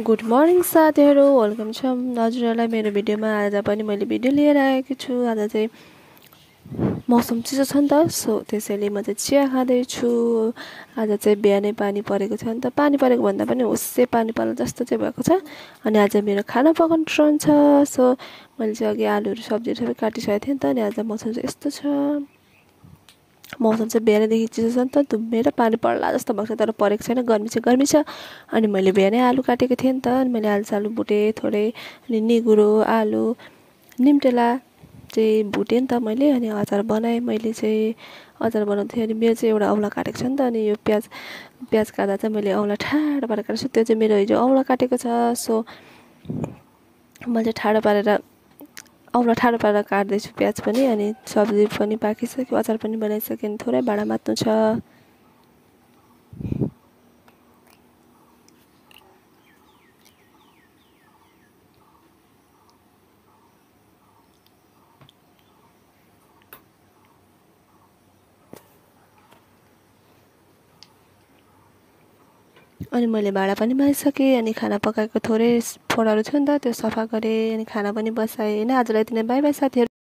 Good morning साथीहरू, welcome छ हजुरहरूलाई मेरो भिडियोमा। आज पनि मैले भिडियो लिएर आएको छु। आज चाहिँ मौसम चिसो छ नि त, सो त्यसैले म चाहिँ चिया खाँदैछु। आज चाहिँ बिहानै पानी परेको छ नि त, पानी परेको भन्दा पनि होस्से पानी पर्ला जस्तो चाहिँ भएको छ। अनि आज मेरो खाना पकाउने टर्न छ, सो मैले चाहिँ अघि आलुहरू सब्जीहरू सबै काटिसकेको थिएँ नि त। अनि आज मौसम चाहिँ यस्तो छ, मौसम चाहिँ बिहानैदेखि चिसो छ नि त, धुम्मेर पानी पर्ला जस्तो भएको छ, तर परेको छैन। गर्मी छ। अनि मैले बिहानै आलु काटेको थिएँ नि त, अनि मैले आलु भुटेँ थोरै, अनि निगुरो आलु निम्टेला चाहिँ भुटेँ नि त मैले। अनि अचार बनाएँ मैले चाहिँ, अचार बनाउँथेँ। अनि मेरो चाहिँ एउटा औँला काटेको छ नि त, अनि यो प्याज काट्दा चाहिँ मैले औँला ठाडो पारेर काटेको छु। त्यो चाहिँ मेरो हिजो औँला काटेको छ, सो मैले औँला ठाडो पारेर काट्दैछु प्याज पनि। अनि सब्जी पनि पाकिसक्यो, अचार पनि बनाइसक्यो। अनि थोरै भाँडा मात्नु छ। अनि मैले भाँडा पनि माझिसकेँ। अनि खाना पकाएको थोरै फोडाहरू थियो नि त, त्यो सफा गरेँ। अनि खाना पनि बसाएँ होइन। आजलाई यति नै, बाई बाई साथीहरू।